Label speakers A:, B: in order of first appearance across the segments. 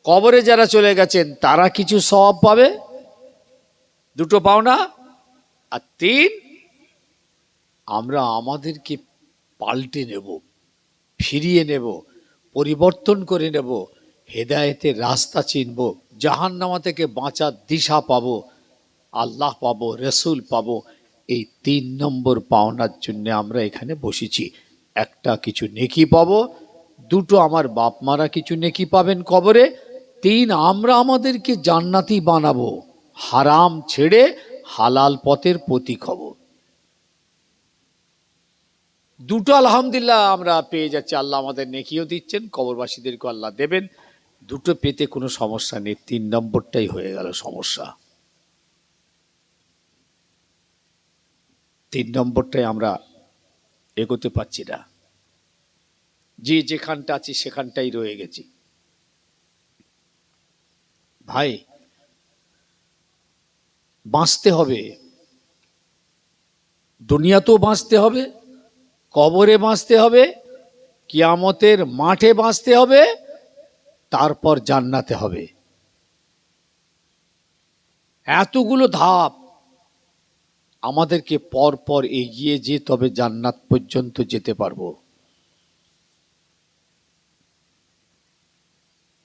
A: কবরে যারা চলে গেছেন তারা কিছু সওয়াব পাবে, দুটো পাওনা। আর তিন, আমরা আমাদেরকে পাল্টে নেব, ফিরিয়ে নেব, পরিবর্তন করে নেব, হেদায়েতের রাস্তা চিনব, জাহান্নামা থেকে বাঁচার দিশা পাবো, আল্লাহ পাবো, রসুল পাবো। এই 3 নম্বর পাওনার জন্য আমরা এখানে বসেছি। একটা, কিছু নেকি পাবো। দুটো, আমার বাপ মারা কিছু নেকি পাবেন কবরে। 3, আমরা আমাদেরকে জান্নাতি বানাবো, হারাম ছেড়ে হালাল পথের প্রতীক হব। দুটো আলহামদুলিল্লাহ আমরা পেয়ে যাচ্ছি। আল্লাহ আমাদের নেকিও দিচ্ছেন, কবরবাসীদেরকে আল্লাহ দেবেন। দুটো পেতে কোনো সমস্যা নেই। 3 নম্বরটাই হয়ে গেল সমস্যা। 3 নম্বরটাই আমরা এগোতে পারছি না। যে যেখানটা আছি সেখানটাই রয়ে গেছি। ভাই, বাঁচতে হবে, দুনিয়াতেও বাঁচতে হবে, কবরে বাঁচতে হবে, কিয়ামতের মাঠে বাঁচতে হবে, তারপর জান্নাতে হবে। এতগুলো ধাপ আমাদেরকে পর পর এগিয়ে যে তবে জান্নাত পর্যন্ত যেতে পারবো।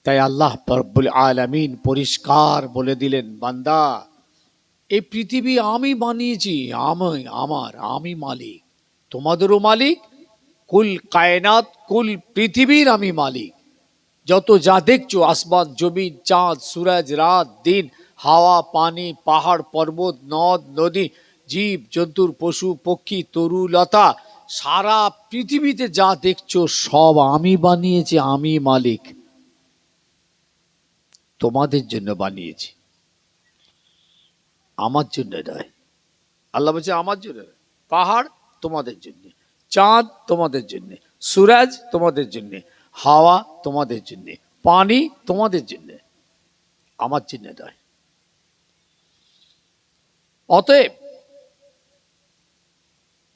A: তাই আল্লাহ রব্বুল আলামিন পরিষ্কার বলে দিলেন, বান্দা, এই পৃথিবী আমি বানিয়েছি, আমি মালিক, তোমাদেরও মালিক, কুল কায়নাত, কুল পৃথিবীর আমি মালিক। যত যা দেখছো, আসমান জমিন, চাঁদ সূরজ, রাত দিন, হাওয়া পানি, পাহাড় পর্বত, নদ নদী, জীব জন্তুর, পশু পক্ষী, তরু লতা, সারা পৃথিবীতে যা দেখছো সব আমি বানিয়েছি, আমি মালিক। তোমাদের জন্য বানিয়েছি, আমার জন্য নয়। আল্লাহ বলছে আমার জন্য নয়। পাহাড় তোমাদের জন্য, চাঁদ তোমাদের জন্য, সূরজ তোমাদের জন্য, হাওয়া তোমাদের জন্য, পানি তোমাদের জন্য, আমার জন্য নয়। অতএব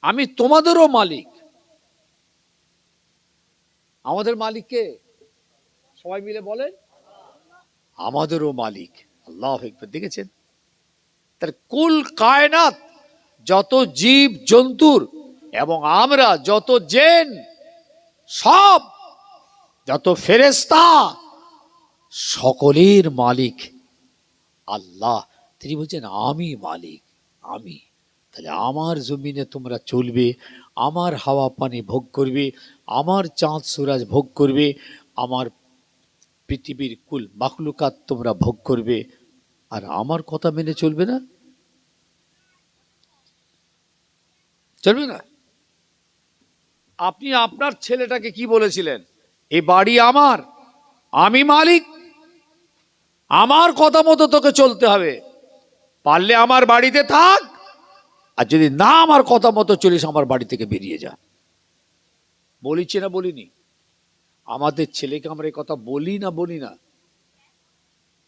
A: আমি তোমাদেরও মালিক। আমাদের মালিক কে? সবাই মিলে বলেন, আমাদেরও মালিক আল্লাহু আকবার। দেখেছেন? তার কুল কায়নাত, যত জীব জন্তুর এবং আমরা যত জেন, সব যত ফেরেশতা, সকলের মালিক আল্লাহ। তিনি বলছেন আমি মালিক, আমি। তাহলে আমার জমিনে তোমরা চলবে, আমার হাওয়া পানি ভোগ করবে, আমার চাঁদ সূরজ ভোগ করবে, আমার পৃথিবীর কুল মাখলুকাত তোমরা ভোগ করবে। আর আমার কথা মেনে চলবে না? চলবে না। আপনি আপনার ছেলেটাকে কি বলেছিলেন? এই বাড়ি আমার, আমি মালিক, আমার কথা মতো তোকে চলতে হবে। পারলে আমার বাড়িতে থাক, আর যদি না আমার কথা মতো চলিস আমার বাড়ি থেকে বেরিয়ে যা। বলিছি না বলিনি? আমাদের ছেলেকে আমরা এই কথা বলি না বলি না?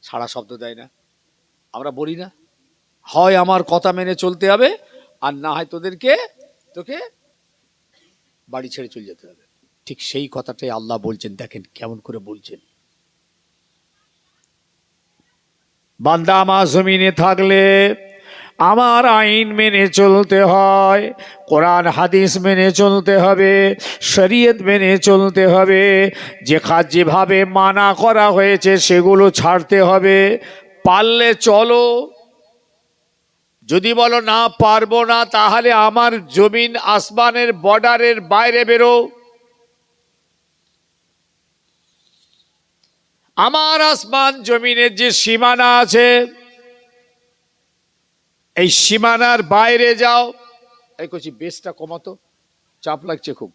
A: সারা শব্দ দেয় না? আমরা বলি না? হয় আমার কথা মেনে চলতে হবে, আর না হয় তোকে বাড়ি ছেড়ে চলে যেতে হবে। ঠিক সেই কথাটাই আল্লাহ বলছেন। দেখেন কেমন করে বলছেন। বান্দা, আমার জমিনে থাকলে আমার আইন মেনে চলতে হয়, কোরআন হাদিস মেনে চলতে হবে, শরীয়ত মেনে চলতে হবে। যে কাজ যেভাবে মানা করা হয়েছে সেগুলো ছাড়তে হবে। পারলে চলো, যদি বলো না পারবো না, তাহলে আমার জমিন আসমানের বর্ডারের বাইরে বেরো। আমার আসমান জমিনের যে সীমানা আছে, এই সীমানার বাইরে যাও। এই করছি, বেশটা কমাতো, চাপ লাগছে খুব,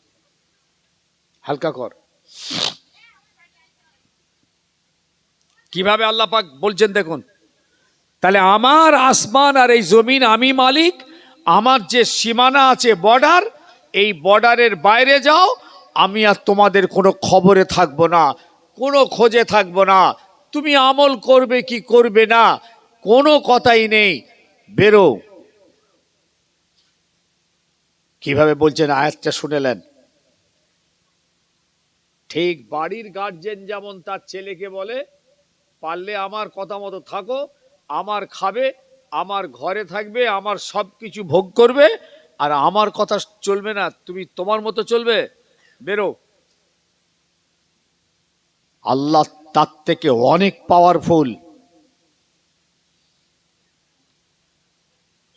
A: হালকা কর। কিভাবে আল্লাহ পাক বলছেন দেখুন। তাহলে আমার আসমান আর এই জমিন আমি মালিক। আমার যে সীমানা আছে বর্ডার, এই বর্ডারের বাইরে যাও। আমি আর তোমাদের কোনো খবরে থাকবো না, কোনো খোঁজে থাকবো না। তুমি আমল করবে কি করবে না কোনো কথাই নেই, বেরো। কিভাবে বলছেন আয়াতটা শুনেলেন? ঠিক বাড়ির গার্জেন যেমন তার ছেলেকে বলে, পারলে আমার কথা মতো থাকো, আমার খাবে, আমার ঘরে থাকবে, আমার সব কিছু ভোগ করবে, আর আমার কথা চলবে না, তুমি তোমার মতো চলবে, বেরো। আল্লাহ তার থেকে অনেক পাওয়ারফুল।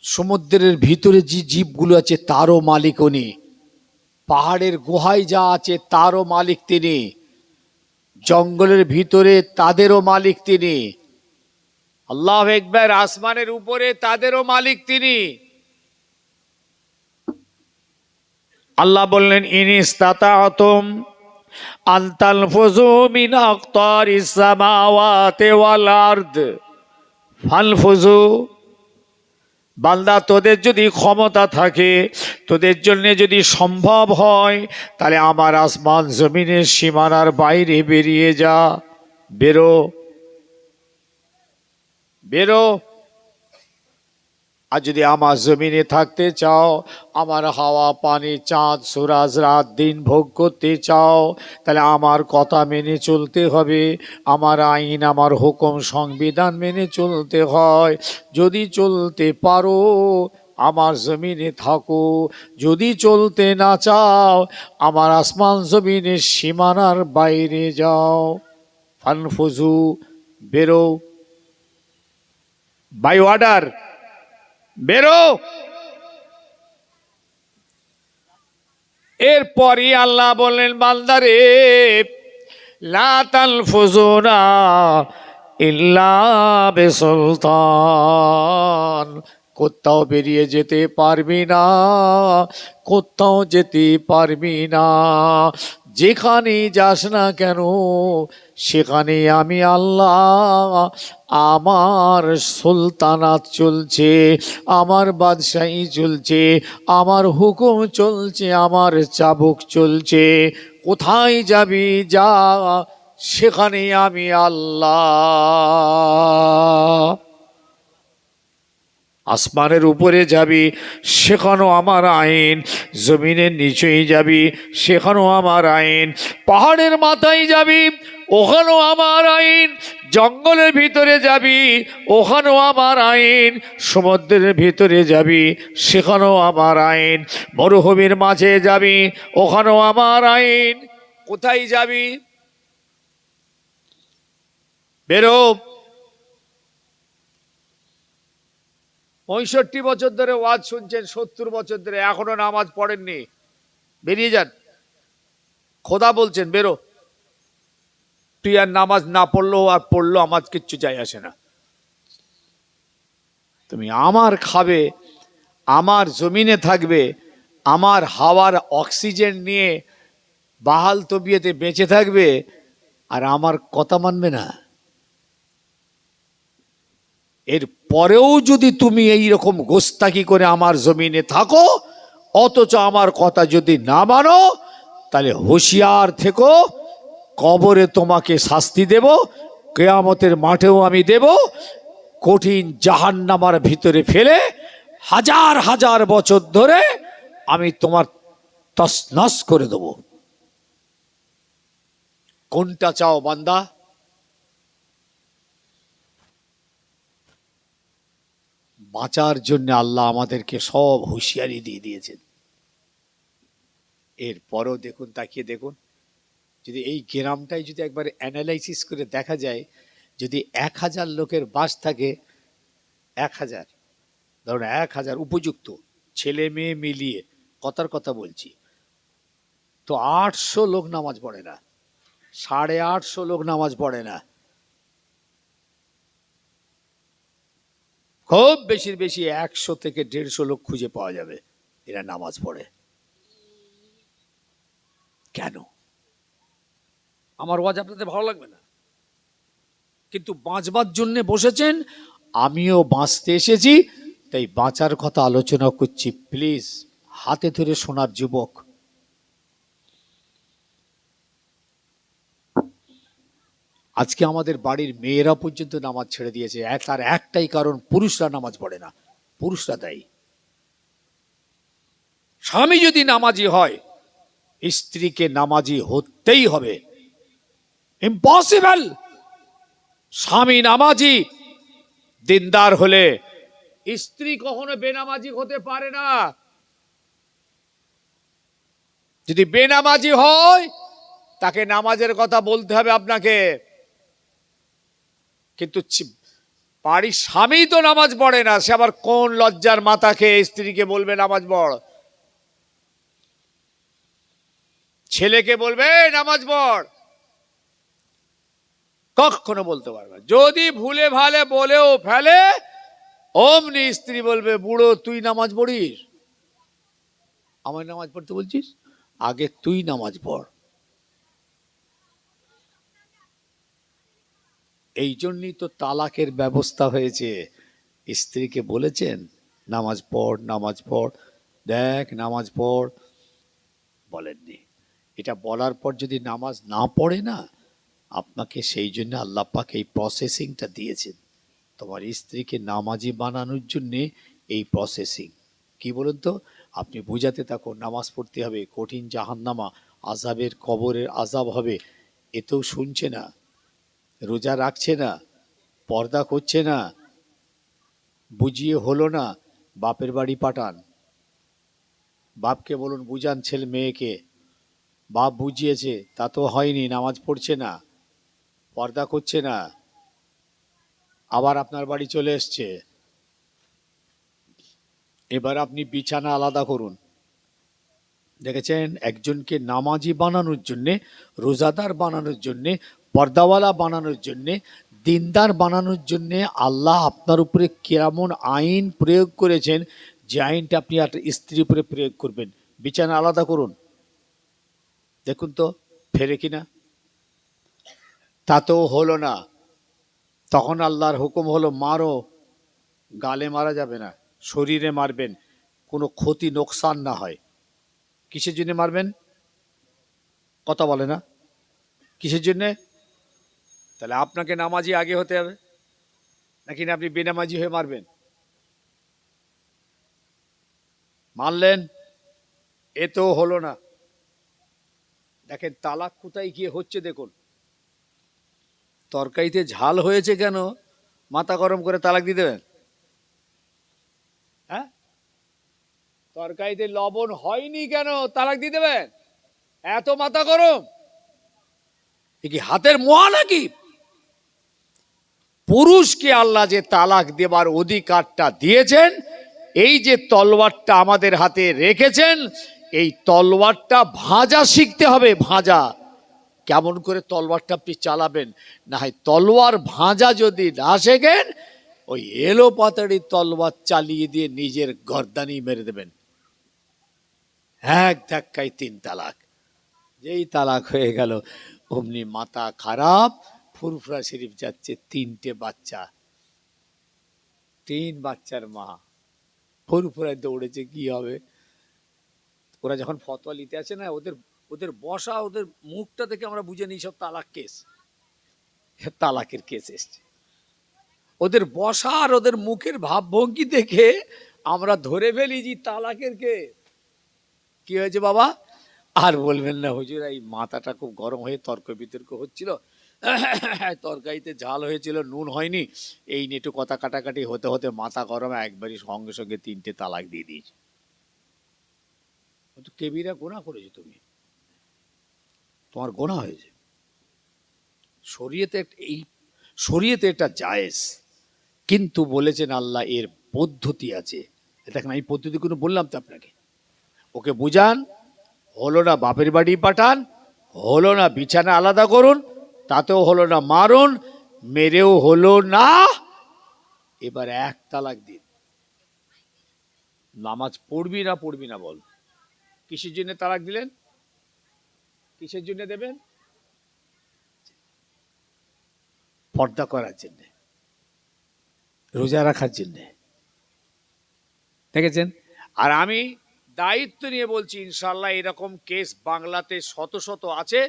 A: সমুদ্রের ভিতরে যে জীবগুলো আছে তারও মালিক উনি, পাহাড়ের গুহায় যা আছে তারও মালিক তিনি, জঙ্গলের ভিতরে তাদেরও মালিক তিনি, আল্লাহু আকবার, আসমানের উপরে তাদেরও মালিক তিনি। আল্লাহ বললেন ইনিস্তাতাতুম আনতালফুযু মিন আকতারিস সামাওয়াতি ওয়াল আরদ ফালফুযু। বান্দা, তোদের যদি ক্ষমতা থাকে, তোদের জন্য যদি সম্ভব হয়, তাহলে আমার আসমান জমিনের সীমানার বাইরে বেরিয়ে যা, বেরো, বেরো। আর যদি আমার জমিনে থাকতে চাও, আমার হাওয়া পানি চাঁদ সূরজ রাত দিন ভোগ করতে চাও, তাহলে আমার কথা মেনে চলতে হবে, আমার আইন আমার হুকুম সংবিধান মেনে চলতে হয়। যদি চলতে পারো আমার জমিনে থাকো, যদি চলতে না চাও আমার আসমান জমিনের সীমানার বাইরে যাও। ফানফুজু, বেরো, বাই অর্ডার, বেরো। এরপরই আল্লাহ বললেন, বান্দারে লা তালফুজুনা ইল্লা বিসুলতান, কোথাও বেরিয়ে যেতে পারবি না, কোথাও যেতে পারবি না, যেখানে যাস না কেন সেখানে আমি আল্লাহ আমার সুলতানাত চলছে, আমার বাদশাহী চলছে, আমার হুকুম চলছে, আমার চাবুক চলছে। কোথায় যাবি যা, সেখানে আমি আল্লাহ। আসমানের উপরে যাবি সেখানেও আমার আইন, জমিনের নিচেই যাবি সেখানেও আমার আইন, পাহাড়ের মাথায় যাবি ওখানেও আমার আইন, জঙ্গলের ভিতরে যাবি ওখানেও আমার আইন, সমুদ্রের ভিতরে যাবি সেখানেও আমার আইন, মরুভূমির মাঝে যাবি ওখানেও আমার আইন। কোথায় যাবি? বেরো। 65 বছর ধরে ওয়াজ শুনছেন, 70 বছর ধরে এখনো নামাজ পড়েননি, বেরিয়ে যান। খোদা বলছেন বেরো। তুই আর নামাজ না পড়লো আর পড়লো আমার কিচ্ছু যায় আসে না, তুমি আমার খাবে, আমার জমিনে থাকবে, আমার হাওয়ার অক্সিজেন নিয়ে বাহাল তবিয়তে বেঁচে থাকবে, আর আমার কথা মানবে না। এর পরেও যদি তুমি এই রকম গোস্তাকি করে আমার জমিনে থাকো, অথচ আমার কথা যদি না মানো, তাহলে হুঁশিয়ার থেকো, কবরে তোমাকে শাস্তি দেব, কিয়ামতের মাঠেও আমি দেব, কঠিন জাহান্নামার ভিতরে ফেলে হাজার হাজার বছর ধরে আমি তোমার তছনছ করে দেব। কোনটা চাও বান্দা? বাঁচার জন্য আল্লাহ আমাদেরকে সব হুঁশিয়ারি দিয়ে দিয়েছেন। এরপরও দেখুন, তাকিয়ে দেখুন, যদি এই গ্রামটাই যদি একবার অ্যানালাইসিস করে দেখা যায়, যদি 1000 লোকের বাস থাকে, 1000 ধরুন 1000 উপযুক্ত ছেলে মেয়ে মিলিয়ে, কথার কথা বলছি, তো 800 লোক নামাজ পড়ে না, 850 লোক নামাজ পড়ে না, খুব বেশির বেশি 100 থেকে 150 লোক খুঁজে পাওয়া যাবে এরা নামাজ পড়ে। কেন? আমার ওয়াজ আপনাদের ভালো লাগবে না, কিন্তু বাঁচবার জন্য বসেছেন, আমিও বাঁচতে এসেছি, তাই বাঁচার কথা আলোচনা করছি। প্লিজ হাতে ধরে শোনার যুবক। আজকে আমাদের বাড়ির মেয়েরা পর্যন্ত নামাজ ছেড়ে দিয়েছে, তার একটাই কারণ, পুরুষরা নামাজ পড়ে না, পুরুষরা দায়ী। স্বামী যদি নামাজি হয়, স্ত্রীকে নামাজি হতেই হবে, ইম্পসিবল। স্বামী নামাজি দিনদার হলে স্ত্রী কখনো বেনামাজি হতে পারে না। যদি বেনামাজি হয় তাকে নামাজের কথা বলতে হবে আপনাকে, কিন্তু বাড়ির স্বামী তো নামাজ পড়ে না, সে আবার কোন লজ্জার মাথা খেয়ে স্ত্রীকে বলবে নামাজ পড়, ছেলেকে বলবে নামাজ পড়? কখনো বলতে পারবে। যদি ভুলে ভালে বলেও ফেলে, অমনি স্ত্রী বলবে, বুড়ো তুই নামাজ পড়িস, আমায় নামাজ পড়তে বলছিস, আগে তুই নামাজ পড়। এই জন্যই তো তালাকের ব্যবস্থা হয়েছে। স্ত্রীকে বলেছেন নামাজ পড়, নামাজ পড়, দেখ নামাজ পড়, বলেননি। এটা বলার পর যদি নামাজ না পড়ে না, আপনাকে সেই জন্য আল্লাহ পাক এই প্রসেসিংটা দিয়েছেন, তোমার স্ত্রীকে নামাজি বানানোর জন্যে এই প্রসেসিং। কি বলুন তো, আপনি বুঝাতে থাকো নামাজ পড়তে হবে, কঠিন জাহান্নামা, আযাবের কবরের আযাব হবে, এতেও শুনছে না, রোজা রাখছে না, পর্দা করছে না, বুঝিয়ে হলো না, বাপের বাড়ি পাঠান। বাপকে বলুন বুঝান ছেলে মেয়েকে, বাপ বুঝিয়েছে তাতেও হয়নি, নামাজ পড়ছে না, পর্দা করছে না, আবার আপনার বাড়ি চলে এসছে। এবার আপনি বিছানা আলাদা করুন। দেখেছেন, একজনকে নামাজি বানানোর জন্যে, রোজাদার বানানোর জন্যে, পর্দাওয়ালা বানানোর জন্যে, দিনদার বানানোর জন্যে আল্লাহ আপনার উপরে কেমন আইন প্রয়োগ করেছেন, যে আইনটা আপনি একটা স্ত্রীর উপরে প্রয়োগ করবেন। বিছানা আলাদা করুন, দেখুন তো ফেরে কিনা। তাতেও হলো না, তখন আল্লাহর হুকুম হলো মারো, গালে মারা যাবে না, শরীরে মারবেন, কোনো ক্ষতি নোকসান না হয়। কিসের জন্য মারবেন? কথা বলে না, কিসের জন্যে? তাহলে আপনাকে নামাজি আগে হতে হবে, নাকি না আপনি বেনামাজি হয়ে মারবেন? মারলেন, এতেও হলো না। দেখেন তালাক কোথায় গিয়ে হচ্ছে, দেখুন তরকারিতে ঝাল হয়েছে কেন মাথা গরম করে তালাক দিয়ে দেবেন? হ্যাঁ, তরকারিতে লবণ হয়নি কেন তালাক দিয়ে দেবেন? এত মাথা গরম, এ কি হাতের মোয়া নাকি? পুরুষকে আল্লাহ যে তালাক দেবার অধিকারটা দিয়েছেন, এই যে তলোয়ারটা আমাদের হাতে রেখেছেন, এই তলোয়ারটা ভাঁজা শিখতে হবে। ভাঁজা কেমন করে তলোয়ারটা আপনি চালাবেন, না হয় তলোয়ার ভাঁজা যদি না শেখেন, ওই এলো পাতাড়ি তলোয়ার চালিয়ে দিয়ে নিজের গর্দানি মেরে দেবেন। এক ধাক্কায় 3 তালাক। যেই তালাক হয়ে গেল, অমনি মাথা খারাপ, ফুরফুরা শরীফ যাচ্ছে, 3টে বাচ্চা, 3 বাচ্চার মা, ফুরফুরায় দৌড়েছে, কি হবে? ওরা যখন ফতোয়া নিতে আসে না, ওদের ওদের বসা, ওদের মুখটা দেখে আমরা বুঝে নিই সব তালাক কেস, তালাকের কেস এসছে। ওদের বসা আর ওদের মুখের ভাবভঙ্গি দেখে আমরা ধরে ফেলি যে তালাকের কেস। কি হয়েছে বাবা? আর বলবেন না হুজুর, এই মাথাটা খুব গরম হয়ে তর্ক বিতর্ক হচ্ছিল, তরকারিতে ঝাল হয়েছিল, নুন হয়নি, এই নিয়ে একটু কথা কাটাকাটি হতে হতে মাথা গরম, একবারই সঙ্গে সঙ্গে 3টে তালাক দিয়ে দিয়েছে। কেবিরা গোনা করেছো তুমি, তোমার গোনা হয়েছে। শরীয়তে এই শরীয়তে এটা জায়েজ, কিন্তু বলেছেন আল্লাহ এর পদ্ধতি আছে। দেখেন আমি পদ্ধতি কোনো বললাম তো আপনাকে, ওকে বুঝান, হলো না বাপের বাড়ি পাঠান, হলো না বিছানা আলাদা করুন, তাতেও হলো না মারুন, মেরেও হলো না, এবার 1 তালাক দিন। নামাজ পড়বি না পড়বি না বল? কিসের জন্য তালাক দিলেন? কিসের জন্য দেবেন? পর্দা করার জন্য, রোজা রাখার জন্য। দেখেছেন? আর আমি দায়িত্ব নিয়ে বলছি, ইনশাল্লাহ এরকম কেস বাংলাতে শত শত আছে।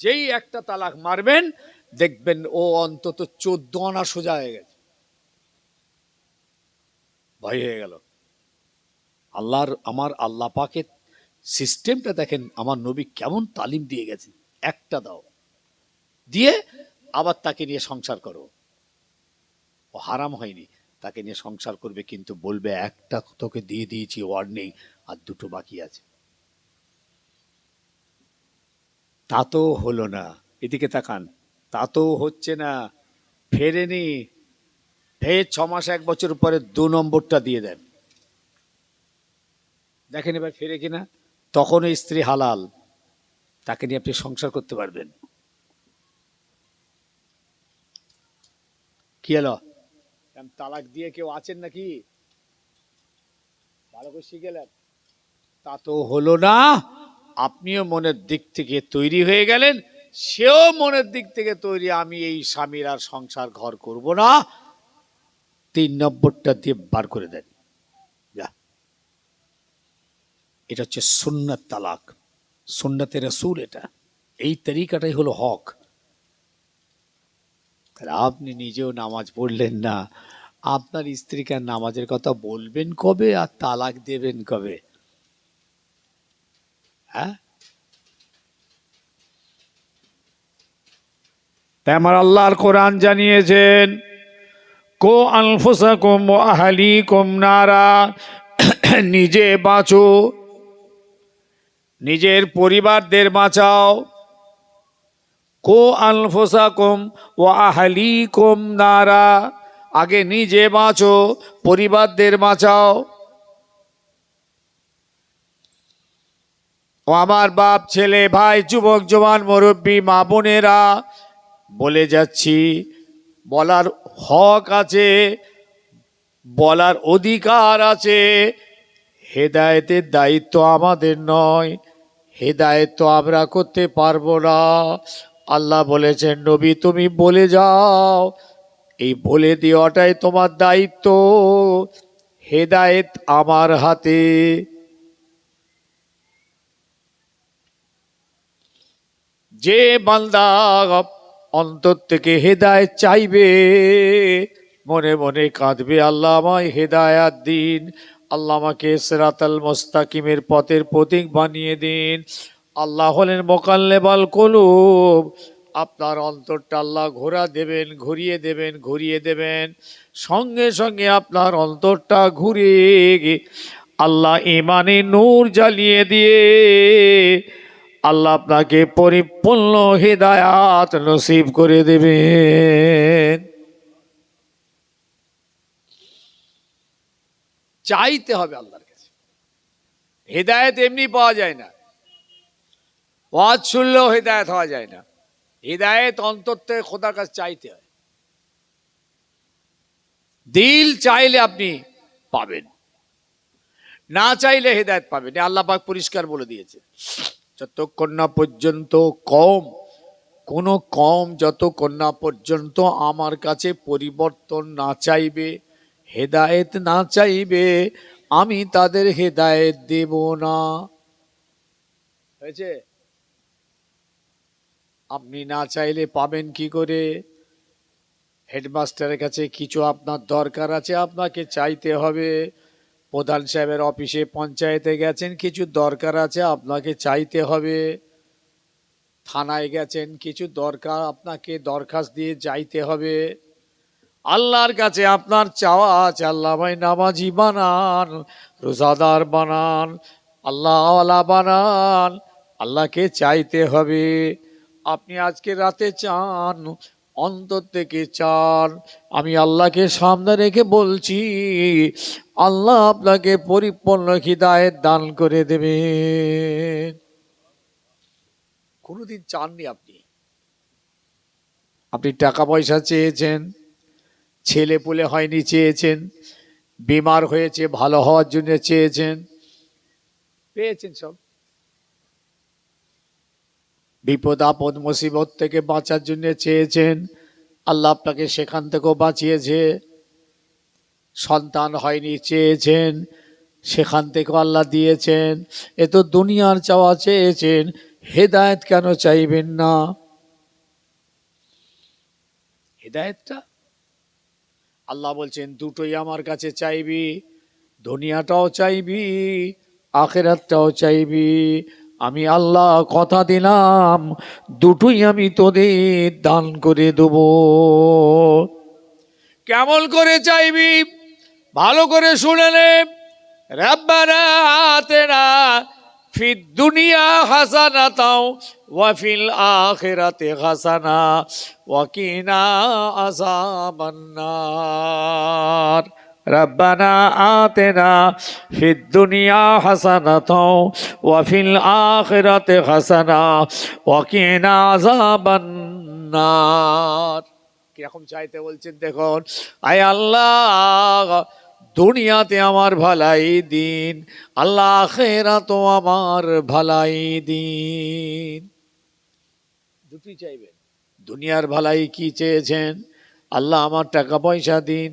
A: যেই একটা তালাক মারবেন, দেখবেন ও অন্তত 14 আনা সোজা হয়ে গেছে, ভয় হয়ে গেল। আমার আল্লাহ পাকের সিস্টেমটা দেখেন, আমার নবী কেমন তালিম দিয়ে গেছেন। একটা দাও দিয়ে আবার তাকে নিয়ে সংসার করো, ও হারাম হয়নি, তাকে নিয়ে সংসার করবে, কিন্তু বলবে একটা তোকে দিয়ে দিয়েছি ওয়ার্নিং, আর দুটো বাকি আছে। তা তো হলো না, এদিকে তাকান, তা তো হচ্ছে না, ফেরেনি, ফের 6 মাস 1 বছর পরে 2 নম্বরটা দিয়ে দেন, দেখেন এবার ফেরে কিনা। তখন ওই স্ত্রী হালাল, তাকে নিয়ে আপনি সংসার করতে পারবেন। কি হলো, তালাক দিয়ে কেউ আছেন নাকি? ভালো করে শিখেলেন, তা তো হলো না। আপনিও মনের দিক থেকে তৈরি হয়ে গেলেন, সেও মনের দিক থেকে তৈরি, আমি এই স্বামীর আর সংসার ঘর করব না। 3 নম্বরটা দিয়ে বার করে দেন, যা। এটা হচ্ছে সুন্নাত তালাক, সুন্নাতে রাসূল, এটা এই তরিকাটাই হলো হক। আপনি নিজেও নামাজ পড়লেন না, আপনার স্ত্রীকে নামাজের কথা বলবেন কবে আর তালাক দেবেন কবে? হ্যাঁ, তাই আমার আল্লাহর কোরআন জানিয়েছেন, কো আনফুসাকুম ওয়া আহলিকুম নারা, নিজে বাঁচো, নিজের পরিবারদের বাঁচাও। কো আনফুসাকুম ওয়া আহলিকুম নারা, আগে নিজে বাঁচো, পরিবারদের বাঁচাও। ও আমার বাপ, ছেলে, ভাই, যুবক, জওয়ান, মুরব্বী, মা বোনেরা, বলে যাচ্ছি, বলার হক আছে, বলার অধিকার আছে। হেদায়েতের দায়িত্ব আমাদের নয়, হেদায়েত তো আমরা করতে পারবো না। আল্লাহ বলেছেন, নবী তুমি বলে যাও, এই বলে দেওয়াটাই তোমার দায়িত্ব, হেদায়েত আমার হাতে। যে বান্দা অন্তর থেকে হেদায়েত চাইবে, মনে মনে কাঁদবে, আল্লাহ আমায় হেদায়াত দিন, আল্লাহ আমাকে সিরাতাল মুস্তাকিমের পথের প্রতীক বানিয়ে দিন। আল্লাহ হলেন মুকাল্লিবাল কুলুব, আপনার অন্তরটা আল্লাহ ঘুরিয়ে দেবেন, সঙ্গে সঙ্গে আপনার অন্তরটা ঘুরে আল্লাহ ঈমানে নূর জ্বালিয়ে দিয়ে আল্লাহ আপনাকে পরিপূর্ণ হিদায়াত নসিব করে দেবেন। চাইতে হবে আল্লাহর কাছে, হিদায়াত এমনি পাওয়া যায় না, ওয়াজ শুনলেও হিদায়াত হওয়া যায় না, হিদায়াত অন্তর থেকে খোদার কাছে চাইতে হয়। দিল চাইলে আপনি পাবেন, না চাইলে হিদায়াত পাবেন, আল্লাহ পাক পরিষ্কার বলে দিয়েছে। যতক্ষণ না পর্যন্ত কোন কম যতক্ষণ না পর্যন্ত আমার কাছে পরিবর্তন না চাইবে, হেদায়েত না চাইবে, আমি তাদের হেদায়েত দেব না। হয়েছে? আপনি না চাইলে পাবেন কি করে? হেডমাস্টারের কাছে কিছু আপনার দরকার আছে, আপনাকে চাইতে হবে। প্রধান সাহেবের অফিসে, পঞ্চায়েতে গেছেন, কিছু দরকার আছে, আপনাকে চাইতে হবে। থানায় গেছেন, কিছু দরকার, আপনাকে দরখাস্ত দিয়ে যাইতে হবে। আল্লাহর কাছে আপনার চাওয়া আছে, আল্লাহ আমায় নামাজি বানান, রোজাদার বানান, আল্লাহওয়ালা বানান, আল্লাহকে চাইতে হবে। আপনি আজকে রাতে চান, অন্তর থেকে চান, আমি আল্লাহকে সামনে রেখে বলছি, আল্লাহ আপনাকে পরিপূর্ণ হিদায়াত দান করে দেবেন। কোনোদিন চাননি আপনি টাকা পয়সা চেয়েছেন, ছেলে পুলে হয়নি চেয়েছেন, বিমার হয়েছে ভালো হওয়ার জন্য চেয়েছেন, পেয়েছেন সব। বিপদ আপদ মুসিবত থেকে বাঁচার জন্য চেয়েছেন, আল্লাহ আপনাকে সেখান থেকেও বাঁচিয়েছে। সন্তান হয়নি চেয়েছেন, সেখান থেকেও আল্লাহ দিয়েছেন। এ তো দুনিয়ার চাওয়া চেয়েছেন, হেদায়েত কেন চাইবেন না? হেদায়েতটা আল্লাহ বলছেন, দুটোই আমার কাছে চাইবি, দুনিয়াটাও চাইবি, আখিরাতটাও চাইবি। আমি আল্লাহ কথা দিলাম দুটোই আমি তোদের দান করে দেব। কেমন করে চাইবি ভালো করে শুনে নে। রব্বানা আতিনা ফিদ দুনিয়া হাসানাতাও ওয়া ফিল আখিরাতি হাসানা ওয়া কিনা আযাবান নার। রব্বানা আতিনা ফিদ দুনিয়া হাসানাতাও ওয়া ফিল আখিরাতি হাসানা ওয়া কিনা আযাবান নার। কিরকম চাইতে বলছেন দেখুন। আয় আল্লাহ দুনিয়াতে আমার ভালাই দিন, আল্লাহ আখিরাতেও আমার ভালাই দিন। দুটোই চাইবেন। দুনিয়ার ভালাই কি চেয়েছেন? আল্লাহ আমার টাকা পয়সা দিন,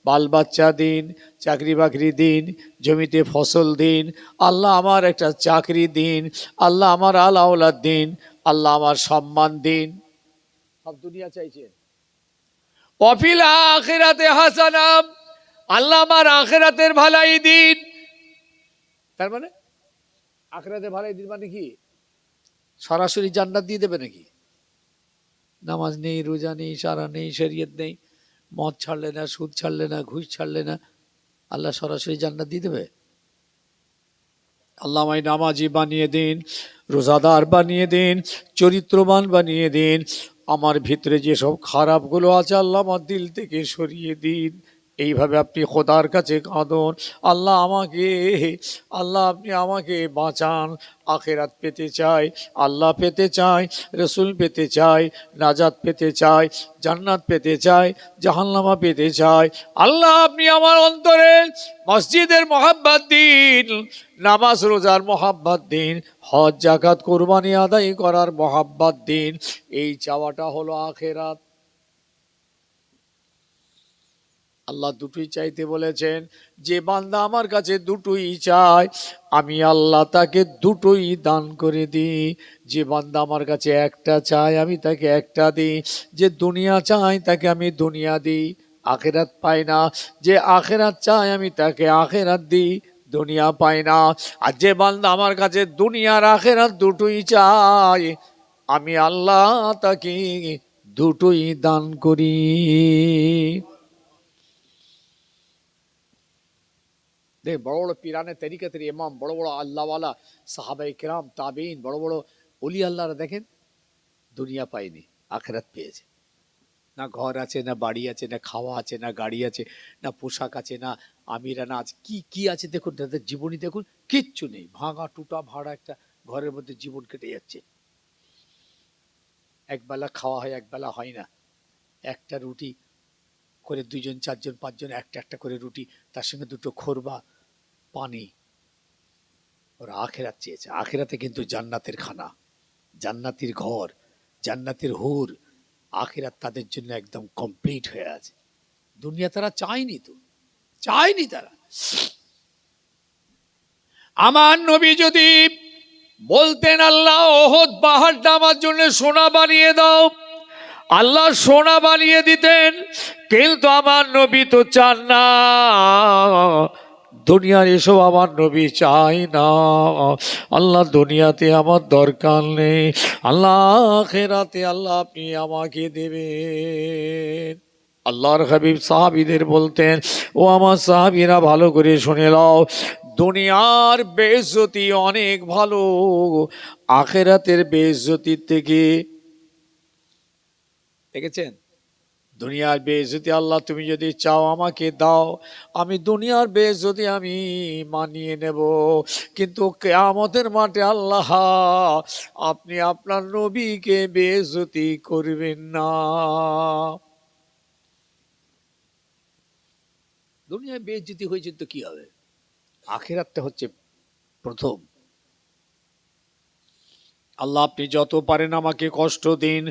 A: বাল বাচ্চা দিন, চাকরি বাকরি দিন, জমিতে ফসল দিন, আল্লাহ আমার একটা চাকরি দিন, আল্লাহ আমার আলাওলাদ দিন, আল্লাহ আমার সম্মান দিন। সব দুনিয়া চাইছেন। ওয়াফিল আখিরাতে হাসানা, আল্লাহ আমার আখিরাতের ভালাই দিন। তার মানে আখিরাতের ভালাই দিন মানে কি? সরাসরি জান্নাত দিয়ে দেবে নাকি? নামাজ নেই, রোজা নেই, সারা নেই, শরীয়ত নেই, মদ ছাড়লে না, সুদ ছাড়লে না, ঘুষ ছাড়লে না, আল্লাহ সরাসরি জান্নাত দিয়ে দেবে? আল্লাহ আমায় নামাজি বানিয়ে দিন, রোজাদার বানিয়ে দিন, চরিত্রবান বানিয়ে দিন। আমার ভিতরে যেসব খারাপগুলো আছে আল্লাহ আমার দিল থেকে সরিয়ে দিন। এইভাবে আপনি খোদার কাছে কাঁদুন, আল্লাহ আমাকে, আল্লাহ আপনি আমাকে বাঁচান। আখিরাত পেতে চাই, আল্লাহ পেতে চাই, রসুল পেতে চাই, নাজাত পেতে চাই, জান্নাত পেতে চাই, জাহান্নামা পেতে চাই। আল্লাহ আপনি আমার অন্তরে মসজিদের মহাব্বত দিন, নামাজ রোজার মহাব্বত দিন, হজ জাকাত কুরবানি আদায় করার মহাব্বত দিন। এই চাওয়াটা হলো আখিরাত। আল্লাহ দুটোই চাইতে বলেছেন। যে বান্দা আমার কাছে দুটোই চায় আমি আল্লাহ তাকে দুটোই দান করে দিই। যে বান্দা আমার কাছে একটা চায় আমি তাকে একটা দিই। যে দুনিয়া চায় তাকে আমি দুনিয়া দিই, আখিরাত পায় না। যে আখিরাত চায় আমি তাকে আখিরাত দিই, দুনিয়া পায় না। আর যে বান্দা আমার কাছে দুনিয়ার আখিরাত দুটোই চায় আমি আল্লাহ তাকে দুটোই দান করি। দেখ বড় বড় পিরানে তরিকাতের ইমাম, বড় বড় আল্লাহওয়ালা সাহাবায়ে কিরাম, তাবেঈন, বড় বড় ওলি আল্লাহরা দেখেন দুনিয়া পায়নি, আখিরাত পেয়েছে। না ঘর আছে, না বাড়ি আছে, না খাওয়া আছে, না গাড়ি আছে, না পোশাক আছে, না আমিরানা আছে, কি কি আছে দেখুন, তাদের জীবনী দেখুন, কিচ্ছু নেই। ভাঙা টুটা ভাড়া একটা ঘরের মধ্যে জীবন কেটে যাচ্ছে। একবেলা খাওয়া হয়, একবেলা হয় না। একটা রুটি করে দুজন চারজন পাঁচজন একটা একটা করে রুটি, তার সঙ্গে দুটো খোরবা পানি। ওরা আখিরাত চেয়েছে। আখিরাতে কিন্তু জান্নাতের খানা, জান্নাতের ঘর, জান্নাতের হুর। আখিরাত তাদের জন্য একদম কমপ্লিট হয়ে আছে। দুনিয়া তারা চায়নি, তো চায়নি তারা। আমার নবী যদি বলতেন আল্লাহ ওহদ পাহাড়টা আমার জন্য সোনা বানিয়ে দাও, আল্লাহ সোনা বানিয়ে দিতেন। কিন্তু আমার নবী তো চান না, দুনিয়ার এসব আমার নবী চাই না। আল্লাহ দুনিয়াতে আমার দরকার নেই, আল্লাহ আখিরাতে আল্লাহ আপনি আমাকে দেবেন। আল্লাহর হাবিব সাহাবীদের বলতেন, ও আমার সাহাবীরা ভালো করে শুনে নাও, দুনিয়ার বেইজ্জতি অনেক ভালো আখিরাতের বেইজ্জতির থেকে। দেখেছেন দুনিয়ার বেইজ্জতি আল্লাহ তুমি যদি চাও আমাকে দাও, আমি দুনিয়ার বেইজ্জতি আমি মানিয়ে নেব। কিন্তু কিয়ামতের মাঠে আল্লাহ আপনি আপনার নবীকে বেইজ্জতি করবেন না। দুনিয়ায় বেইজ্জতি হয়েছে তো কি হবে, আখিরাতটা হচ্ছে প্রথম। আল্লাহ আপনি যত পারেন আমাকে কষ্ট দিন,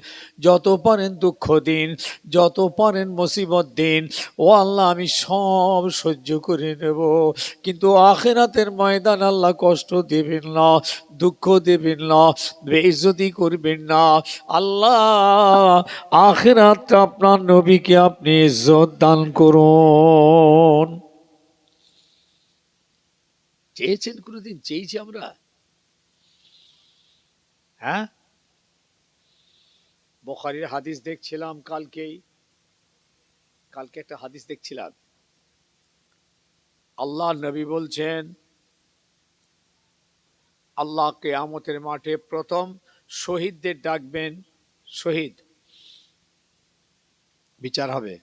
A: যত পারেন দুঃখ দিন, যত পারেন মুসিবত দিন, ও আল্লাহ আমি সব সহ্য করে নেব। কিন্তু আখিরাতের ময়দান আল্লাহ কষ্ট দেবেন না, দুঃখ দেবেন না, বেইজ্জতি করবেন না। আল্লাহ আখিরাতটা আপনার নবীকে আপনি ইজ্জত দান করুন। চেয়েছেন কোনোদিন? চেয়েছি আমরা? হ্যাঁ, বুখারীর হাদিস দেখছিলাম কালকে একটা হাদিস দেখছিলাম। আল্লাহ নবী বলছেন, আল্লাহ কিয়ামতের মাঠে প্রথম শহীদদের ডাকবেন। শহীদ, বিচার হবে,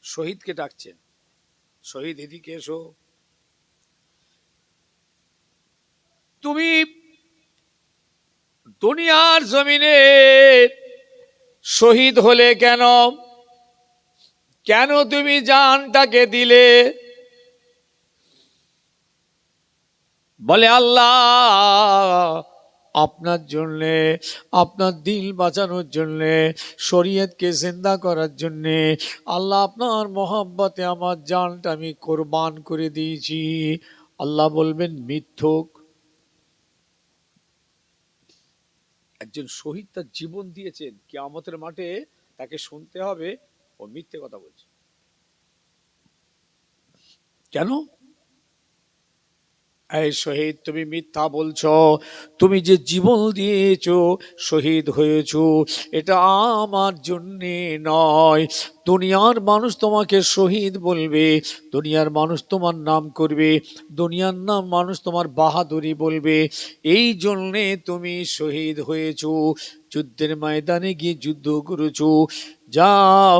A: শহীদকে ডাকছেন, শহীদ এদিকে এসো। তুমি দুনিয়ার জমিনে শহীদ হলে কেন? কেন তুমি জানটাকে দিলে? বলে আল্লাহ আপনার জন্যে, আপনার দিল বাঁচানোর জন্যে, শরীয়তকে জিন্দা করার জন্যে আল্লাহ আপনার মহব্বতে আমার জানটা আমি কোরবান করে দিয়েছি। আল্লাহ বলবেন মিথ্যুক। একজন শহীদ তার জীবন দিয়েছেন, কিয়ামতের মাঠে তাকে শুনতে হবে ও মিথ্যে কথা বলছে। কেন? এই শহীদ, তুমি মিথ্যা বলছো। তুমি যে জীবন দিয়েছো, শহীদ হয়েছো, এটা আমার জন্যে নয়। দুনিয়ার মানুষ তোমাকে শহীদ বলবে, দুনিয়ার মানুষ তোমার নাম করবে, দুনিয়ার নাম মানুষ তোমার বাহাদুরি বলবে, এই জন্যে তুমি শহীদ হয়েছো। যুদ্ধের ময়দানে গিয়ে যুদ্ধ করেছো। যাও,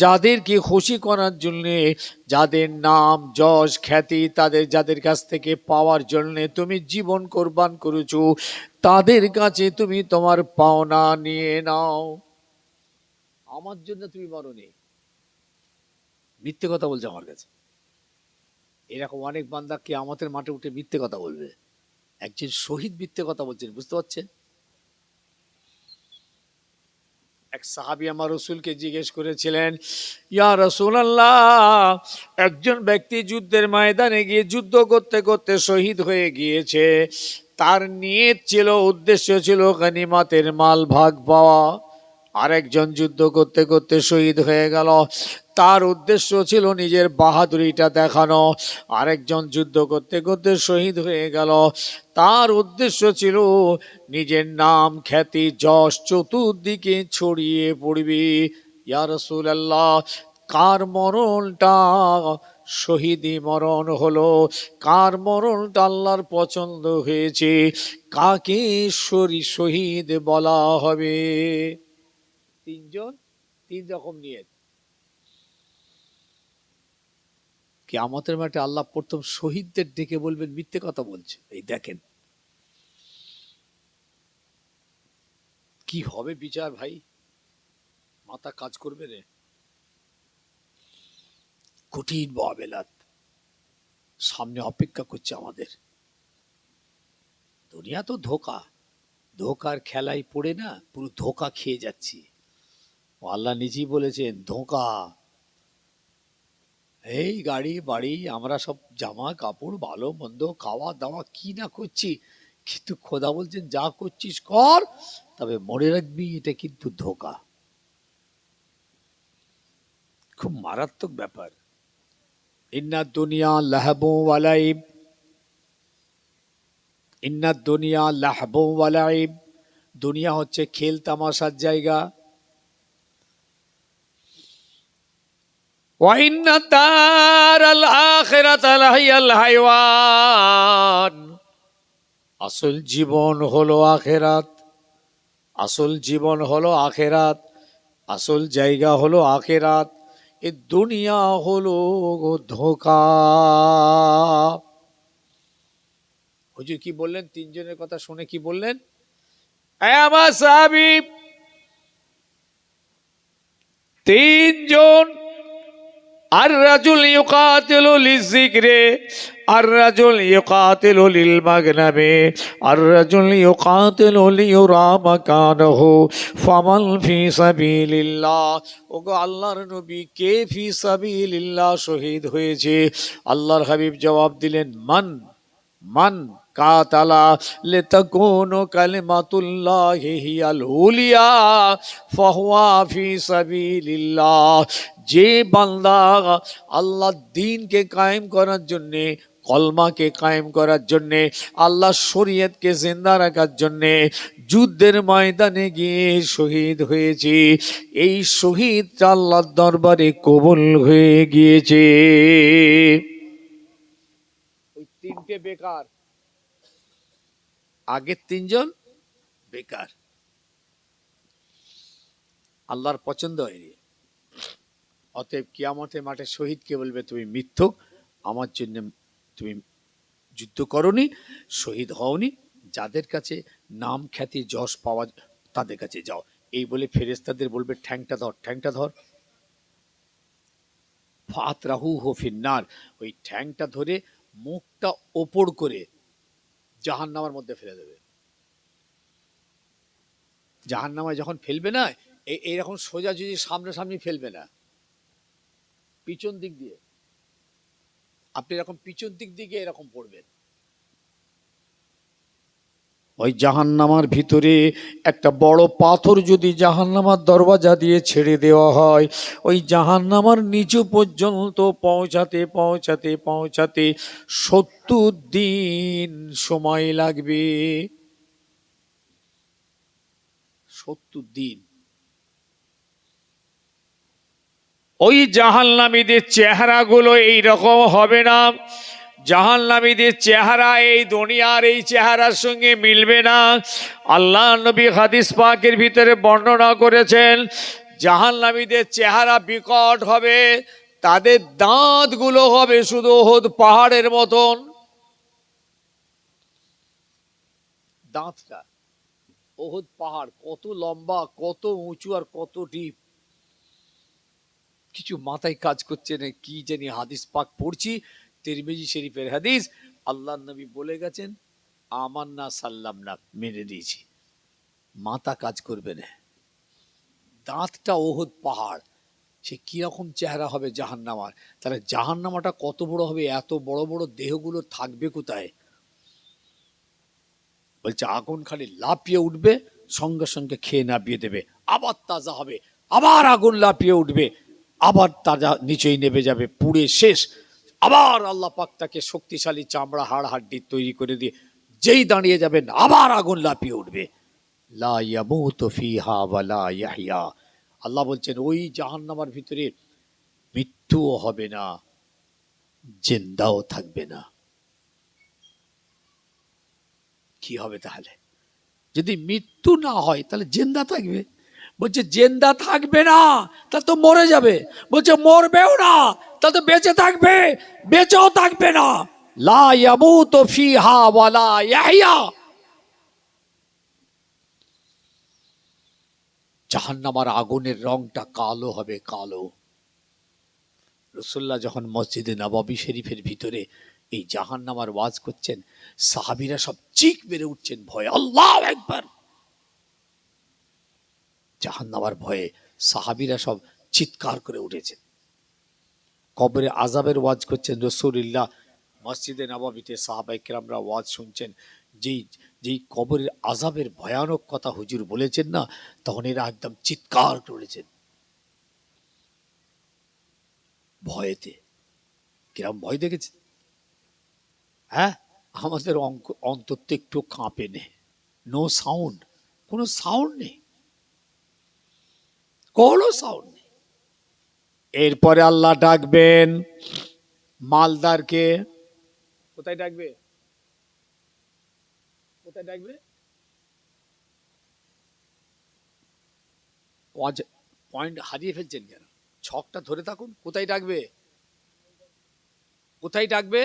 A: যাদেরকে খুশি করার জন্যে, যাদের নাম যশ খ্যাতি তাদের যাদের কাছ থেকে পাওয়ার জন্যে তুমি জীবন কোরবান করেছো, তাদের কাছে তুমি তোমার পাওনা নিয়ে নাও। আমার জন্য তুমি মরনি। মিথ্যে কথা বলছে আমার কাছে। এরকম অনেক বান্দা কিয়ামতের মাঠে উঠে মিথ্যে কথা বলবে। একজন শহীদ মিথ্যে কথা বলছেন, বুঝতে পারছেন? এক সাহাবী আমার রাসূলকে জিজ্ঞেস করেছিলেন, ইয়া রাসূলুল্লাহ, একজন ব্যক্তি যুদ্ধের ময়দানে গিয়ে যুদ্ধ করতে করতে শহীদ হয়ে গিয়েছে। তার নিয়ত ছিল, উদ্দেশ্য ছিল গনিমতের মাল ভাগ পাওয়া। আরেকজন যুদ্ধ করতে করতে শহীদ হয়ে গেল, তার উদ্দেশ্য ছিল নিজের বাহাদুরিটা দেখানো। আরেকজন যুদ্ধ করতে করতে শহীদ হয়ে গেল, তার উদ্দেশ্য ছিল নিজের নাম খ্যাতি যশ চতুর্দিকে ছড়িয়ে পড়বে। ইয়া রাসূলুল্লাহ, কার মরণটা শহীদি মরণ হলো? কার মরণটা আল্লাহর পছন্দ হয়েছে? কাকে শহীদ বলা হবে? তিন রকম নিয়ত। কিয়ামতের মাঠে আল্লাহ প্রথম শহীদদের ডেকে বলবেন মিথ্যে কথা বলছে। এই দেখেন কি হবে বিচার ভাই, মাথা কাজ করবে রে। কঠিন মুআমালাত সামনে অপেক্ষা করছে আমাদের। দুনিয়া তো ধোঁকা, ধোঁকার খেলায় পড়ে না পুরো ধোঁকা খেয়ে যাচ্ছি। আল্লাহ নিজেই বলেছেন ধোঁকা। এই গাড়ি বাড়ি, আমরা সব জামা কাপড় ভালো মন্দ খাওয়া দাওয়া কি না করছি, কিন্তু খোদা বলছেন যা করছিস কর, তবে মনে রাখবি এটা কিন্তু ধোঁকা। খুব মারাত্মক ব্যাপার। ইন্না দুনিয়া লাহবু ওয়া লাইব, ইন্না দুনিয়া লাহবু ওয়া লাইব। দুনিয়া হচ্ছে খেল তামাশার জায়গা। ওয়া ইন্না দারাল আখিরাতা লাহিয়াল হায়ওয়ান। আসল জীবন হলো আখিরাত, আসল জীবন হলো আখিরাত, আসল জায়গা হলো আখিরাত। এই দুনিয়া হলো ধোঁকা। হুজুর কি বললেন? তিনজনের কথা শুনে কি বললেন? আমার সাহাবী তিনজন, আর রাজুল ইউকাতিলু লিযিকরি, আর রাজুল ইউকাতিলু লিল মাগনামি, আর রাজুল ইউকাতিলু লিয়ুরা মাকানহু ফামান ফি সাবিলিল্লাহ। ওগো আল্লাহর নবী, কে ফি সাবিলিল্লাহ শহীদ হয়েছে? আল্লাহর হাবিব জবাব দিলেন, মান কাতালা লিতাকুনু কালিমাতুল্লাহি হিয়াল উলিয়া ফাহুয়া ফি সাবিলিল্লাহ। যে বান্দা আল্লাহর দ্বীনকে কায়েম করার জন্যে কলমাকে কায়েম করার জন্যে, আল্লাহ শরীয়তকে জিন্দা রাখার জন্যে যুদ্ধের ময়দানে গিয়ে শহীদ হয়েছে। এই শহীদটা আল্লাহর দরবারে কবুল হয়ে গিয়েছে। ওই তিনটে বেকার, আগের তিনজন বেকার, আল্লাহর পছন্দ হয়নি। অতএব কিয়ামতের মাঠে শহীদকে বলবে, তুমি মিথ্যুক, আমার জন্য তুমি যুদ্ধ করনি, শহীদ হওনি, যাদের কাছে নাম খ্যাতি যশ পাওয়া তাদের কাছে যাও। এই বলে ফেরেশতাদের বলবে, ঠ্যাংটা ধর, ঠ্যাংটা ধর। ফাতরাহু ফিন্নার, ওই ঠ্যাংটা ধরে মুখটা ওপর করে জাহান্নামের মধ্যে ফেলে দেবে। জাহান্নামে যখন ফেলবে না, এইরকম সোজাসুজি সামনাসামনি ফেলবে না, পিছন দিক দিয়ে, আপনি এরকম পিছন দিক দিকে এরকম পড়বেন। ওই জাহান্নামার ভিতরে একটা বড় পাথর যদি জাহান্নামার দরওয়াজা দিয়ে ছেড়ে দেওয়া হয়, ওই জাহান্নামার নিচু পর্যন্ত পৌঁছাতে পৌঁছাতে পৌঁছাতে 70 দিন সময় লাগবে। 70 দিন। ওই জাহান্নামীদের চেহারাগুলো এইরকম হবে না। জাহান্নামীদের চেহারা এই দুনিয়ার এই চেহারার সঙ্গে মিলবে না। আল্লাহ নবী হাদিস পাকের ভিতরে বর্ণনা করেছেন, জাহান্নামীদের চেহারা বিকট হবে, তাদের দাঁতগুলো হবে শুধু উহুদ পাহাড়ের মতন। দাঁতটা উহুদ পাহাড়, কত লম্বা, কত উঁচু আর কত ডিপ, কিছু মাথায় কাজ করছে না। কি জানি হাদিস পাক পড়ছি, তিরমিজি শরীফের হাদিস, আল্লাহ নবী বলে গেছেন, আমার না সাল্লাম না, মেনে দিয়েছি, মাথা কাজ করবে না। দাঁতটা উহুদ পাহাড়, সে কিরকম চেহারা হবে জাহান্নামার। তাহলে জাহান্নামাটা কত বড় হবে, এত বড় বড় দেহগুলো থাকবে কোথায়? বলছে আগুন খালি লাফিয়ে উঠবে, সঙ্গে সঙ্গে খেয়ে নাপিয়ে দেবে, আবার তাজা হবে, আবার আগুন লাফিয়ে উঠবে, আবার তাজা নিচেই নেমে যাবে, পুড়ে শেষ। আবার আল্লাহ পাক তাকে শক্তিশালী চামড়া হাড় হাড্ডি তৈরি করে দিয়ে যেই দাঁড়িয়ে যাবেন, আবার আগুন লাফিয়ে উঠবে। লা ইয়ামুতু ফিহা ওয়া লা ইয়াহইয়া। আল্লাহ বলছেন ওই জাহান্নামের ভিতরে মৃত্যুও হবে না, জিন্দাও থাকবে না। কি হবে তাহলে? যদি মৃত্যু না হয় তাহলে জিন্দা থাকবে। বলছে জিন্দা থাকবে না, তা তো মরে যাবে। বলছে মরবেও না, তা তো বেঁচে থাকবে, বেঁচেও থাকবে না। লা ইয়ামুতু ফিহা ওয়া লা ইয়াহইয়া। জাহান্নামের আগুনের রংটা কালো হবে, কালো। রাসূলুল্লাহ যখন মসজিদে নববী শরীফের ভিতরে এই জাহান্নামের ওয়াজ করছেন, সাহাবীরা সব চিক মেরে উঠছেন ভয়ে, আল্লাহু আকবার। জাহান্নামের ভয়ে সাহাবীরা সব চিৎকার করে উঠেছেন। কবরে আযাবের ওয়াজ করছেন রাসূলুল্লাহ, মসজিদে নববীতে সাহাবায়ে কেরামরা ওয়াজ শুনছেন। যেই কবরের আযাবের ভয়ানক কথা হুজুর বলেছেন না, তখন এরা একদম চিৎকার করেছেন ভয়েতে। কিরম ভয় দেখেছেন? হ্যাঁ, আমাদের অন্তর তো একটু কাঁপে নে। নো সাউন্ড, কোনো সাউন্ড নেই, কোনো সাউন্ড নেই। এরপরে আল্লাহ ডাকবেন মালদারকে। কোথায় ডাকবে? কোথায় ডাকবে? পয়েন্ট হারিয়ে ফেলছেন কেন? ছকটা ধরে থাকুন। কোথায় ডাকবে? কোথায় ডাকবে?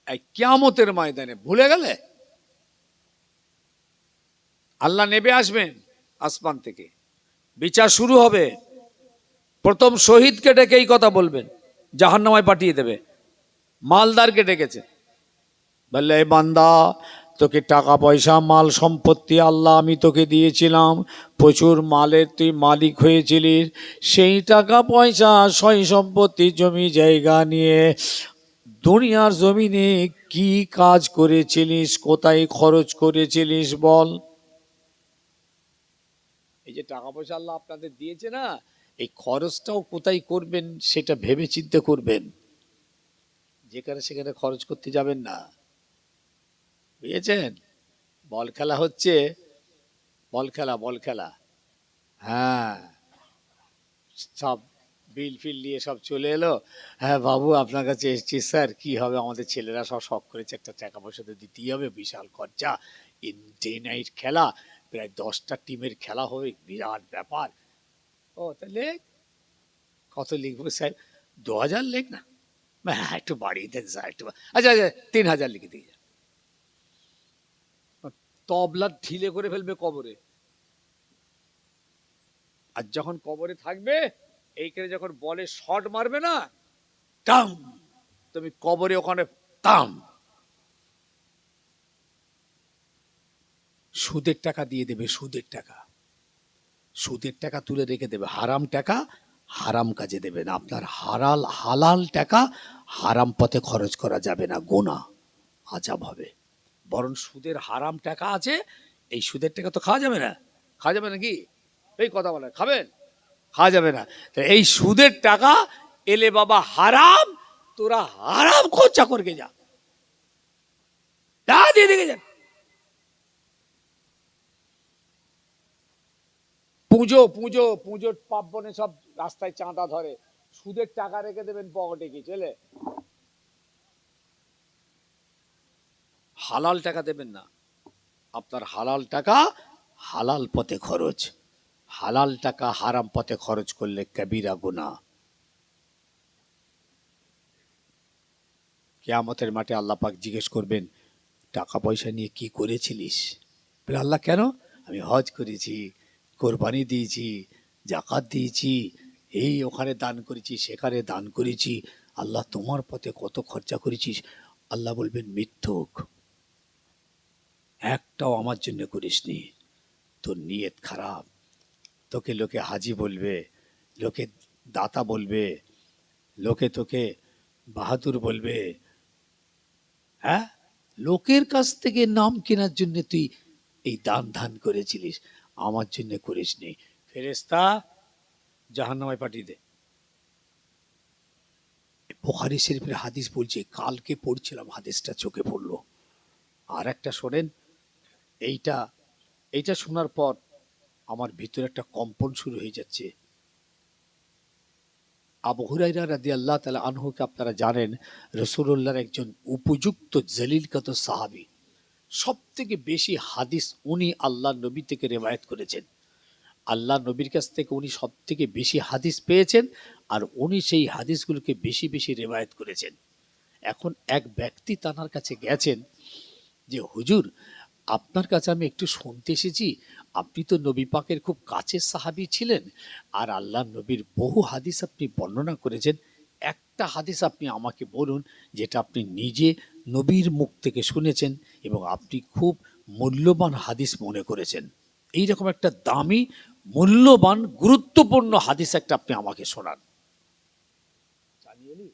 A: এই কিয়ামতের ময়দানে। ভুলে গেলে? আল্লাহ নেমে আসবেন আসমান থেকে, বিচার শুরু হবে। প্রথম শহীদকে ডেকে এই কথা বলবেন, জাহান্নামায় পাঠিয়ে দেবে। মালদারকে ডেকেছে, বললে বান্দা, তোকে টাকা পয়সা মাল সম্পত্তি আল্লাহ আমি তোকে দিয়েছিলাম, প্রচুর মালের তুই মালিক হয়েছিলিস। সেই টাকা পয়সা সয় সম্পত্তি জমি জায়গা নিয়ে দুনিয়ার জমিনে কি কাজ করেছিলিস, কোথায় খরচ করেছিলিস বল। এই যে টাকা পয়সা আল্লাহ আপনাদের দিয়েছে না, এই খরচটাও কোথায় করবেন সেটা ভেবে চিন্তে করবেন। যেখানে সেখানে খরচ করতে যাবেন না, বুঝেছেন? বল খেলা হচ্ছে, বল খেলা, বল খেলা। হ্যাঁ, সব বিল ফিল নিয়ে সব চলে এলো। হ্যাঁ বাবু, আপনার কাছে এসেছি স্যার, কি হবে, আমাদের ছেলেরা সব শখ করেছে, একটা টাকা পয়সা তো দিতেই হবে, বিশাল খরচা, ডে নাইট খেলা, প্রায় 10টা টিমের খেলা হবে, বিরাট ব্যাপার। ও তাহলে কত লিখবো স্যার? 2000 লেখ না? হ্যাঁ, একটু বাড়িয়ে দেন স্যার, একটু। আচ্ছা আচ্ছা, 3000 লিখে দিয়ে যান। তবলা ঢিলে করে ফেলবে কবরে, আর যখন কবরে থাকবে, এইখানে যখন বলে শট মারবে না, টাম, তুমি কবরে ওখানে টাম। সুদের টাকা দিয়ে দেবে, সুদের টাকা, সুদের টাকা তুলে রেখে দেবে, হারাম টাকা হারাম কাজে দেবে না। আপনার হালাল টাকা হারাম পথে খরচ করা যাবে না, গোনা, আযাব হবে। বরং সুদের হারাম টাকা আছে, এই সুদের টাকা তো খাওয়া যাবে না, খাওয়া যাবে না কি? এই কথা বলে খাবেন, খাওয়া যাবে না। এই সুদের টাকা এলে বাবা হারাম, তোরা হারাম খরচা করকে যা, দিয়ে দেখে যান। পুজোর পার্বণে সব রাস্তায় চাঁদা ধরে, সুদের টাকা রেখে দেবেন পকেটে, কি চলে? হালাল টাকা দেবেন না। আপনার হালাল টাকা হালাল পথে খরচ, হালাল টাকা হারাম পথে খরচ করলে কবিরা গুনাহ। কিয়ামতের মাঠে আল্লাহ পাক জিজ্ঞেস করবেন, টাকা পয়সা নিয়ে কি করেছিলিস? বলে আল্লাহ কেন? আমি হজ করেছি, কোরবানি দিয়েছি, জাকাত দিয়েছি, এই ওখানে দান করেছি, সেখানে দান করেছি। আল্লাহ তোমার পথে কত খরচা করেছিস? আল্লাহ বলবেন মিথ্যুক, একটাও আমার জন্য করিসনি, তোর নিয়ত খারাপ। তোকে লোকে হাজি বলবে, লোকে দাতা বলবে, লোকে তোকে বাহাদুর বলবে। হ্যাঁ, লোকের কাছ থেকে নাম কেনার জন্য তুই এই দান ধান করেছিলিস, আমার জন্য করিসনি। ফেরেশতা জাহান্নামে পাঠিয়ে দে। বুখারী শরীফের হাদিস বলছে, কালকে পড়ছিলাম হাদিসটা, চোখে পড়লো। আর একটা শোনেন, এইটা শোনার পর আমার ভিতরে একটা কম্পন শুরু হয়ে যাচ্ছে। আবু হুরায়রা রাদিয়াল্লাহু তাআলা আনহুকে আপনারা জানেন, রাসূলুল্লাহর একজন উপযুক্ত জলিলকাত সাহাবী। সব থেকে বেশি হাদিস উনি আল্লাহ নবী থেকে রেওয়ায়েত করেছেন। আল্লাহ নবীর কাছ থেকে উনি সব থেকে বেশি হাদিস পেয়েছেন, আর উনি সেই হাদিসগুলোকে বেশি বেশি রেওয়ায়েত করেছেন। এখন এক ব্যক্তি তানার কাছে গেছেন যে হুজুর, আপনার কাছে আমি একটু শুনতে এসেছি, আপনি তো নবী পাকের খুব কাছের সাহাবী ছিলেন, আর আল্লাহ নবীর বহু হাদিস আপনি বর্ণনা করেছেন, একটা হাদিস আপনি আমাকে বলুন যেটা আপনি নিজে নবীর মুখ থেকে শুনেছেন এবং আপনি খুব মূল্যবান হাদিস মনে করেছেন। এইরকম একটা দামি, মূল্যবান, গুরুত্বপূর্ণ হাদিস একটা আপনি আমাকে শোনান। জানিয়ে নি?